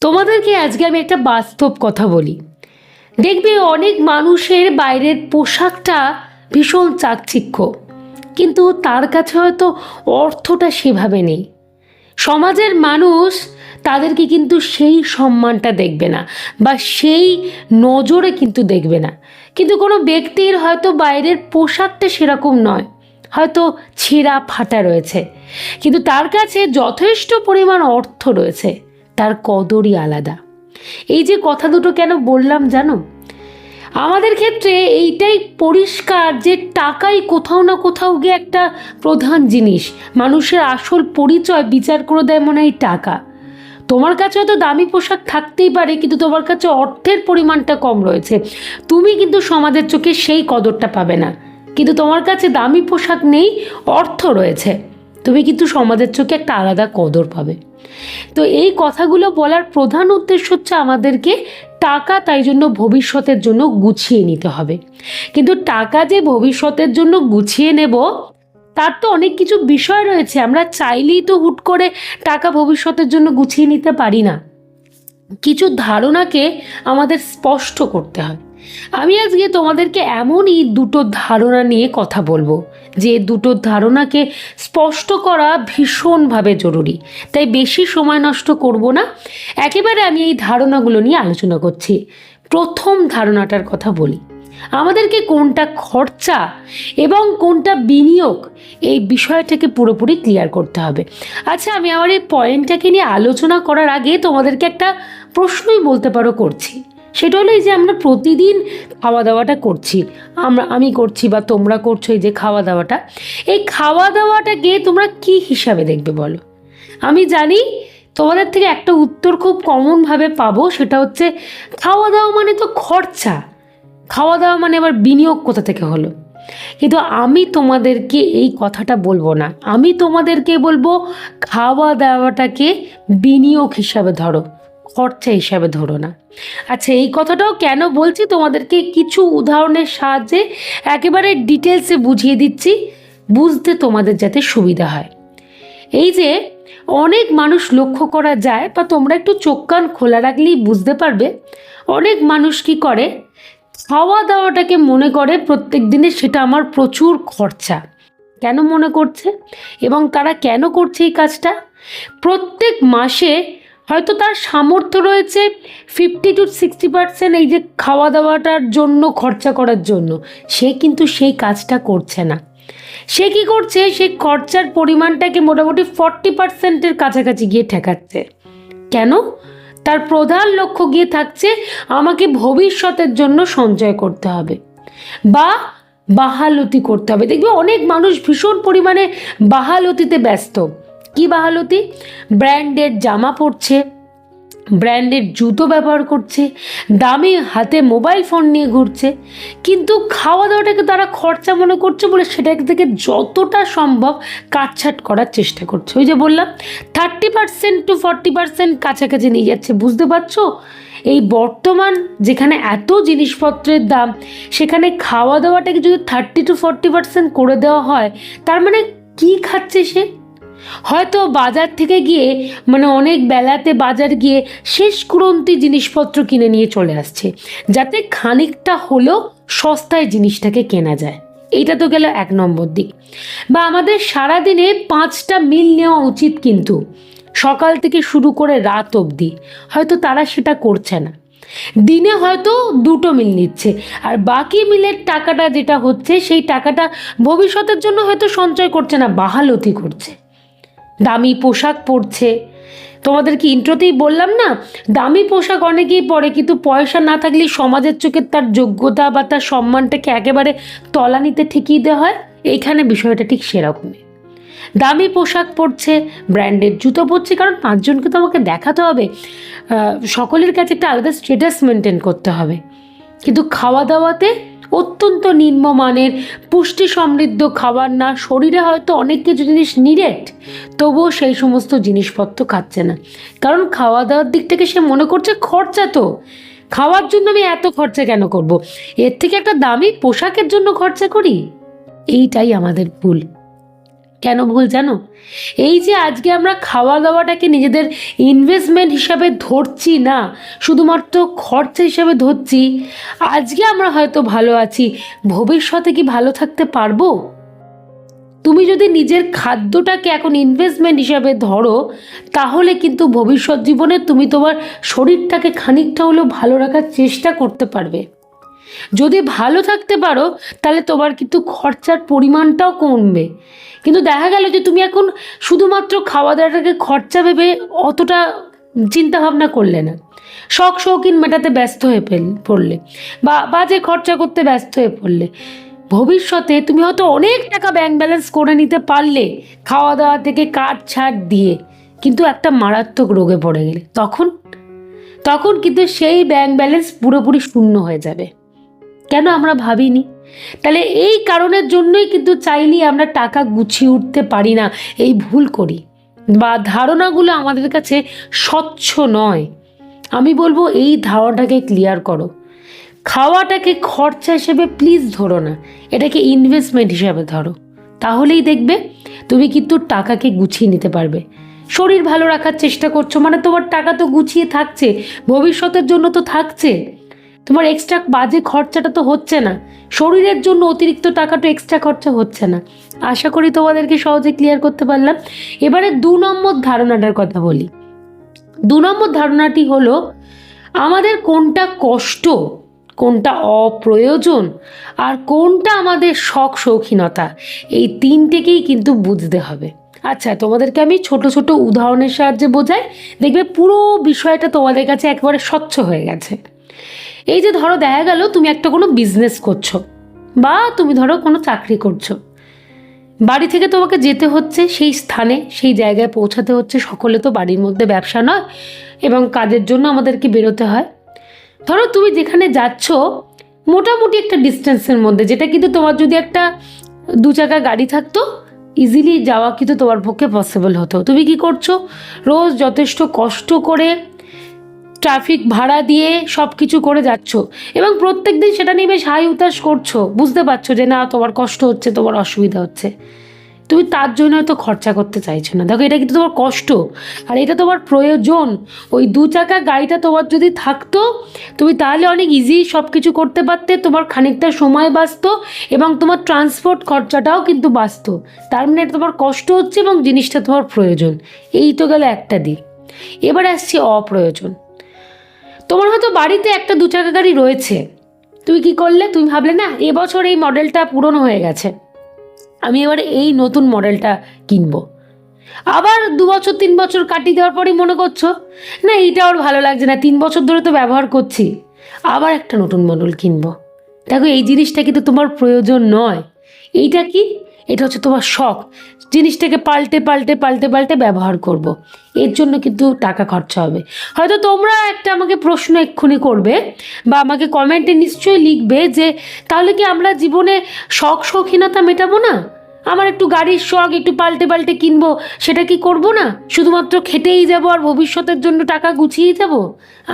তোমাদেরকে আজকে আমি একটা বাস্তব কথা বলি। দেখবে অনেক মানুষের বাইরের পোশাকটা ভীষণ চাকচিক্য, কিন্তু তার কাছে হয়তো অর্থটা সেভাবে নেই। সমাজের মানুষ তাদেরকে কিন্তু সেই সম্মানটা দেখবে না বা সেই নজরে কিন্তু দেখবে না। কিন্তু কোনো ব্যক্তির হয়তো বাইরের পোশাকটা সেরকম নয়, হয়তো ছেঁড়া ফাটা রয়েছে, কিন্তু তার কাছে যথেষ্ট পরিমাণ অর্থ রয়েছে, তার কদরই আলাদা। এই যে কথা দুটো কেন বললাম জানো? আমাদের ক্ষেত্রে এইটাই পরিষ্কার যে টাকাই কোথাও না কোথাও গিয়ে একটা প্রধান জিনিস। মানুষের আসল পরিচয় বিচার করে দেয় মনে হয় টাকা। তোমার কাছে হয়তো দামি পোশাক থাকতেই পারে, কিন্তু তোমার কাছে অর্থের পরিমাণটা কম রয়েছে, তুমি কিন্তু সমাজের চোখে সেই কদরটা পাবে না। কিন্তু তোমার কাছে দামি পোশাক নেই, অর্থ রয়েছে, তুমি কিন্তু সমাজের চোখে একটা আলাদা কদর পাবে। তো এই কথাগুলো বলার প্রধান উদ্দেশ্য হচ্ছে আমাদেরকে টাকা তাই জন্য ভবিষ্যতের জন্য গুছিয়ে নিতে হবে। কিন্তু টাকা যে ভবিষ্যতের জন্য গুছিয়ে নেব, তার তো অনেক কিছু বিষয় রয়েছে। আমরা চাইলেই তো হুট করে টাকা ভবিষ্যতের জন্য গুছিয়ে নিতে পারি না। কিছু ধারণাকে আমাদের স্পষ্ট করতে হয়। আমি আজকে তোমাদেরকে এমনই দুটো ধারণা নিয়ে কথা বলবো, যে দুটো ধারণাকে স্পষ্ট করা ভীষণভাবে জরুরি। তাই বেশি সময় নষ্ট করব না, একেবারে আমি এই ধারণাগুলো নিয়ে আলোচনা করছি। প্রথম ধারণাটার কথা বলি। আমাদেরকে কোনটা খরচা এবং কোনটা বিনিয়োগ, এই বিষয়টাকে পুরোপুরি ক্লিয়ার করতে হবে। আচ্ছা, আমি আমার এই পয়েন্টটাকে নিয়ে আলোচনা করার আগে তোমাদেরকে একটা প্রশ্নই বলতে পারো করছি। সেটা হলো এই যে আমরা প্রতিদিন খাওয়া দাওয়াটা করছি, আমি করছি বা তোমরা করছো, এই যে খাওয়া দাওয়াটা, এই খাওয়া দাওয়াটাকে তোমরা কি হিসাবে দেখবে বলো? আমি জানি তোমাদের থেকে একটা উত্তর খুব কমনভাবে পাবো, সেটা হচ্ছে খাওয়া দাওয়া মানে তো খরচা, খাওয়া দাওয়া মানে আবার বিনিয়োগ কোথা থেকে হলো? কিন্তু আমি তোমাদেরকে এই কথাটা বলবো না, আমি তোমাদেরকে বলবো খাওয়া দাওয়াটাকে বিনিয়োগ হিসাবে ধরো, খরচা হিসাবে ধরো না। আচ্ছা, এই কথাটাও কেন বলছি তোমাদেরকে কিছু উদাহরণের সাহায্যে একেবারে ডিটেলসে বুঝিয়ে দিচ্ছি, বুঝতে তোমাদের যাতে সুবিধা হয়। এই যে অনেক মানুষ লক্ষ্য করা যায়, বা তোমরা একটু চোখ কান খোলা রাখলেই বুঝতে পারবে, অনেক মানুষ কি করে, খাওয়া দাওয়াটাকে মনে করে প্রত্যেক দিনে সেটা আমার প্রচুর খরচা। কেন মনে করছে এবং তারা কেন করছে এই কাজটা? প্রত্যেক মাসে হয়তো তার সামর্থ্য রয়েছে 50-60% এই যে খাওয়া দাওয়াটার জন্য খরচা করার জন্য, সে কিন্তু সেই কাজটা করছে না। সে কি করছে, সেই খরচার পরিমাণটাকে মোটামুটি 40%-এর কাছাকাছি গিয়ে ঠেকাচ্ছে। কেন? তার প্রধান লক্ষ্য গিয়ে থাকছে আমাকে ভবিষ্যতের জন্য সঞ্চয় করতে হবে বা বাহালতি করতে হবে। দেখবে অনেক মানুষ ভীষণ পরিমাণে বাহালতিতে ব্যস্ত। কি বাহালতি? ব্র্যান্ডের জামা পরছে, ব্র্যান্ডের জুতো ব্যবহার করছে, দামি হাতে মোবাইল ফোন নিয়ে ঘুরছে, কিন্তু খাওয়া দাওয়াটাকে তারা খরচা মনে করছে বলে সেটা থেকে যতটা সম্ভব কাটছাট করার চেষ্টা করছে। ওই যে বললাম 30-40% কাছাকাছি নিয়ে যাচ্ছে। বুঝতে পারছো? এই বর্তমান যেখানে এত জিনিসপত্রের দাম, সেখানে খাওয়া দাওয়াটাকে যদি 30-40% করে দেওয়া হয়, তার মানে কি খাচ্ছে সে? হয়তো বাজার থেকে গিয়ে, মানে অনেক বেলাতে বাজার গিয়ে শেষ কুড়ন্তি জিনিসপত্র কিনে নিয়ে চলে আসছে, যাতে খানিকটা হলেও সস্তায় জিনিসটাকে কেনা যায়। এইটা তো গেল 1 নম্বর দিক। বা আমাদের সারাদিনে 5টা মিল নেওয়া উচিত, কিন্তু সকাল থেকে শুরু করে রাত অবধি হয়তো তারা সেটা করছে না। দিনে হয়তো 2টো মিল নিচ্ছে, আর বাকি মিলের টাকাটা যেটা হচ্ছে, সেই টাকাটা ভবিষ্যতের জন্য হয়তো সঞ্চয় করছে না, বাহালতি করছে। দামি পোশাক পরছে। তোমাদেরকে ইন্ট্রোতেই বললাম না, দামি পোশাক অনেকেই পরে, কিন্তু পয়সা না থাকলে সমাজের চোখে তার যোগ্যতা বা তার সম্মানটাকে একেবারে তলানিতে ঠেকিয়ে দেওয়া হয়। এইখানে বিষয়টা ঠিক সেরকমই। দামি পোশাক পরছে, ব্র্যান্ডের জুতো পরছে, কারণ 5 জনকে তো আমাকে দেখাতে হবে, সকলের কাছে একটা আলাদা স্ট্যাটাস মেনটেন করতে হবে। কিন্তু খাওয়া দাওয়াতে অত্যন্ত নিম্নমানের পুষ্টি সমৃদ্ধ খাবার না, শরীরে হয়তো অনেক কিছু জিনিস নিডেড, তবুও সেই সমস্ত জিনিসপত্র খাচ্ছে না। কারণ খাওয়া দাওয়ার দিক থেকে সে মনে করছে খরচা, তো খাওয়ার জন্য আমি এত খরচা কেন করব, এর থেকে একটা দামি পোশাকের জন্য খরচা করি। এইটাই আমাদের ভুল। কেন ভুল জানো? এই যে আজকে আমরা খাওয়া দাওয়াটাকে নিজেদের ইনভেস্টমেন্ট হিসাবে ধরছি না, শুধুমাত্র খরচা হিসাবে ধরছি, আজকে আমরা হয়তো ভালো আছি, ভবিষ্যতে কি ভালো থাকতে পারবো? তুমি যদি নিজের খাদ্যটাকে এখন ইনভেস্টমেন্ট হিসাবে ধরো, তাহলে কিন্তু ভবিষ্যৎ জীবনে তুমি তোমার শরীরটাকে খানিকটা হলেও ভালো রাখার চেষ্টা করতে পারবে। যদি ভালো থাকতে পারো তাহলে তোমার কিন্তু খরচার পরিমাণটাও কমবে। কিন্তু দেখা গেল যে তুমি এখন শুধুমাত্র খাওয়া দাওয়াটাকে খরচা ভেবে অতটা চিন্তা ভাবনা করলে না, শখ শৌখিন মেটাতে ব্যস্ত হয়ে পড়লে, বা বাজে খরচা করতে ব্যস্ত হয়ে পড়লে, ভবিষ্যতে তুমি হয়তো অনেক টাকা ব্যাংক ব্যালেন্স করে নিতে পারলে খাওয়া দাওয়া থেকে কাট ছাড় দিয়ে, কিন্তু একটা মারাত্মক রোগে পড়ে গেলে তখন তখন কিন্তু সেই ব্যাংক ব্যালেন্স পুরোপুরি শূন্য হয়ে যাবে। কেন আমরা ভাবিনি? তাহলে এই কারণের জন্যই কিন্তু চাইলেই আমরা টাকা গুছিয়ে উঠতে পারি না, এই ভুল করি, বা ধারণাগুলো আমাদের কাছে স্বচ্ছ নয়। আমি বলবো এই ধারণাটাকে ক্লিয়ার করো। খাওয়াটাকে খরচা হিসেবে প্লিজ ধরো না, এটাকে ইনভেস্টমেন্ট হিসাবে ধরো। তাহলেই দেখবে তুমি কিন্তু টাকাকে গুছিয়ে নিতে পারবে। শরীর ভালো রাখার চেষ্টা করছো মানে তোমার টাকা তো গুছিয়ে থাকছে, ভবিষ্যতের জন্য তো থাকছে, তোমার এক্সট্রা বাজে খরচাটা তো হচ্ছে না, শরীরের জন্য অতিরিক্ত টাকাটা এক্সট্রা খরচা হচ্ছে না। আশা করি তোমাদেরকে সহজে ক্লিয়ার করতে পারলাম। এবারে 2 নম্বর ধারণাটার কথা বলি। 2 নম্বর ধারণাটি হলো আমাদের কোনটা কষ্ট, কোনটা অপ্রয়োজন, আর কোনটা আমাদের শখ শৌখিনতা, এই তিনটেকেই কিন্তু বুঝতে হবে। আচ্ছা, তোমাদেরকে আমি ছোট ছোট উদাহরণের সাহায্যে বোঝাই, দেখবে পুরো বিষয়টা তোমাদের কাছে একেবারে স্বচ্ছ হয়ে গেছে। এই যে ধরো দেখা গেল তুমি একটা কোনো বিজনেস করছো, বা তুমি ধরো কোনো চাকরি করছো, বাড়ি থেকে তোমাকে যেতে হচ্ছে সেই স্থানে, সেই জায়গায় পৌঁছাতে হচ্ছে। সকলে তো বাড়ির মধ্যে ব্যবসা নয়, এবং কাজের জন্য আমাদেরকে বেরোতে হয়। ধরো তুমি যেখানে যাচ্ছ মোটামুটি একটা ডিস্টেন্সের মধ্যে, যেটা কিন্তু তোমার যদি একটা 2 চাকা গাড়ি থাকতো ইজিলি যাওয়া কিন্তু তোমার পক্ষে পসিবল হতো। তুমি কি করছো? রোজ যথেষ্ট কষ্ট করে ট্রাফিক ভাড়া দিয়ে সব কিছু করে যাচ্ছ, এবং প্রত্যেক দিন সেটা নিয়ে বেশ হাই উতাস করছো, বুঝতে পারছো যে না তোমার কষ্ট হচ্ছে, তোমার অসুবিধা হচ্ছে, তুমি তার জন্য হয়তো খরচা করতে চাইছো না। দেখো, এটা কিন্তু তোমার কষ্ট আর এটা তোমার প্রয়োজন। ওই 2 চাকা গাড়িটা তোমার যদি থাকতো, তুমি তাহলে অনেক ইজি সব কিছু করতে পারতে, তোমার খানিকটা সময় বাঁচতো এবং তোমার ট্রান্সপোর্ট খরচাটাও কিন্তু বাঁচতো। তার মানে এটা তোমার কষ্ট হচ্ছে এবং জিনিসটা তোমার প্রয়োজন। এই তো গেল একটা দিক। এবার আসছি অপ্রয়োজন। তোমার হয়তো বাড়িতে একটা 2 চাকা গাড়ি রয়েছে, তুমি কি করলে? তুমি ভাবলে না এবছর এই মডেলটা পুরনো হয়ে গেছে, আমি এবার এই নতুন মডেলটা কিনবো। আবার 2 বছর 3 বছর কাটিয়ে দেওয়ার পরেই মনে করছো না এইটা আর ভালো লাগছে না, 3 বছর ধরে তো ব্যবহার করছি, আবার একটা নতুন মডেল কিনবো। দেখো, এই জিনিসটা কিন্তু তোমার প্রয়োজন নয়। এইটা কি? এটা হচ্ছে তোমার শখ। জিনিসটাকে পাল্টে পাল্টে পাল্টে পাল্টে ব্যবহার করব। এর জন্য কিন্তু টাকা খরচা হবে। হয়তো তোমরা একটা আমাকে প্রশ্ন এক্ষুনি করবে, বা আমাকে কমেন্টে নিশ্চয়ই লিখবে যে তাহলে কি আমরা জীবনে শখ শৌখিনতা মেটাবো না? আমার একটু গাড়ির শখ একটু পাল্টে পাল্টে কিনবো, সেটা কি করব না? শুধুমাত্র খেটেই যাব আর ভবিষ্যতের জন্য টাকা গুছিয়েই যাব?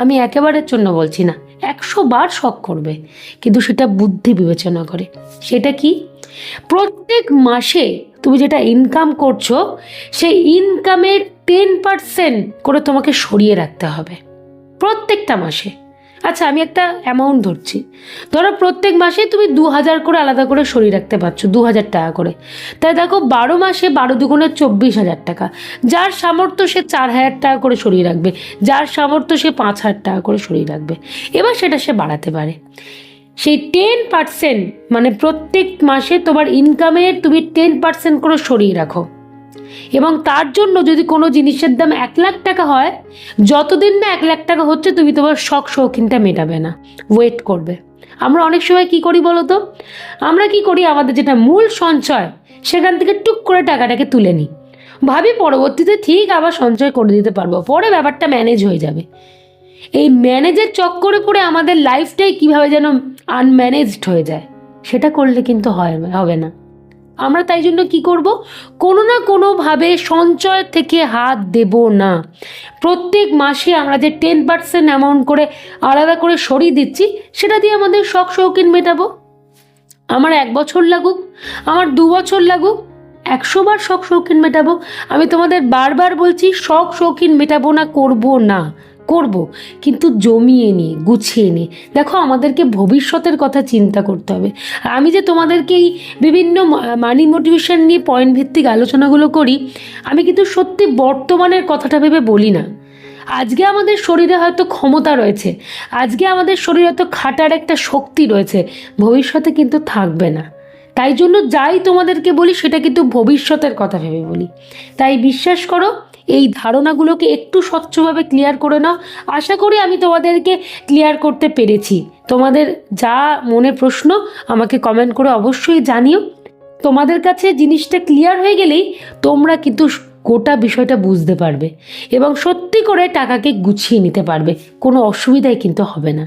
আমি একেবারের জন্য বলছি না, 100 বার শখ করবে, কিন্তু সেটা বুদ্ধি বিবেচনা করে। সেটা কি? প্রত্যেক মাসে তুমি যেটা ইনকাম করছো সেই ইনকামের 10% করে তোমাকে সরিয়ে রাখতে হবে প্রত্যেকটা মাসে। আচ্ছা, আমি একটা অ্যামাউন্ট ধরছি, ধরো প্রত্যেক মাসে তুমি 2000 করে আলাদা করে সরিয়ে রাখতে পারছো, 2000 টাকা করে। তাই দেখো 12 মাসে 12 দুগুণে 24,000 টাকা। যার সামর্থ্য সে 4000 টাকা করে সরিয়ে রাখবে, যার সামর্থ্য সে 5000 টাকা করে সরিয়ে রাখবে। এবার সেটা সে বাড়াতে পারে। সেই 10% মানে প্রত্যেক মাসে তোমার ইনকামের তুমি 10% করে সরিয়ে রাখো, এবং তার জন্য যদি কোনো জিনিসের দাম 1 লাখ টাকা হয়, যতদিন না 1 লাখ টাকা হচ্ছে তুমি তোমার শখ শৌখিনটা মেটাবে না, ওয়েট করবে। আমরা অনেক সময় কি করি বলো তো? আমরা কি করি, আমাদের যেটা মূল সঞ্চয় সেখান থেকে টুক করে টাকাটাকে তুলে নিই, ভাবি পরবর্তীতে ঠিক আবার সঞ্চয় করে দিতে পারবো, পরে ব্যাপারটা ম্যানেজ হয়ে যাবে। এই ম্যানেজের চক্করে পড়ে আমাদের লাইফটাই কিভাবে যেন আনম্যানেজড হয়ে যায়, সেটা করলে কিন্তু হবে না। আমরা তাই জন্য কি করব, কোনো না কোনোভাবে সঞ্চয় থেকে হাত দেব না। প্রত্যেক মাসে আমরা যে 10% অ্যামাউন্ট করে আলাদা করে সরিয়ে দিচ্ছি, সেটা দিয়ে আমাদের শখ শৌখিন মেটাবো। আমার 1 বছর লাগুক, আমার 2 বছর লাগুক, 100 বার শখ শৌখিন মেটাবো? আমি তোমাদের বারবার বলছি, শখ শৌখিন মেটাবো না, করব না, করব, কিন্তু জমিয়ে নিয়ে, গুছিয়ে নিয়ে। দেখো, আমাদেরকে ভবিষ্যতের কথা চিন্তা করতে হবে। আর আমি যে তোমাদেরকে এই বিভিন্ন মানি মোটিভেশন নিয়ে পয়েন্ট ভিত্তিক আলোচনাগুলো করি, আমি কিন্তু সত্যি বর্তমানের কথাটা ভেবে বলি না। আজকে আমাদের শরীরে হয়তো ক্ষমতা রয়েছে, আজকে আমাদের শরীরে হয়তো খাটার একটা শক্তি রয়েছে, ভবিষ্যতে কিন্তু থাকবে না। তাই জন্য যাই তোমাদেরকে বলি সেটা কিন্তু ভবিষ্যতের কথা ভেবে বলি। তাই বিশ্বাস করো, এই ধারণাগুলোকে একটু স্বচ্ছভাবে ক্লিয়ার করে নাও। আশা করি আমি তোমাদেরকে ক্লিয়ার করতে পেরেছি। তোমাদের যা মনে প্রশ্ন আমাকে কমেন্ট করে অবশ্যই জানিও। তোমাদের কাছে জিনিসটা ক্লিয়ার হয়ে গেলেই তোমরা কিন্তু গোটা বিষয়টা বুঝতে পারবে এবং সত্যি করে টাকাকে গুছিয়ে নিতে পারবে, কোনো অসুবিধাই কিন্তু হবে না।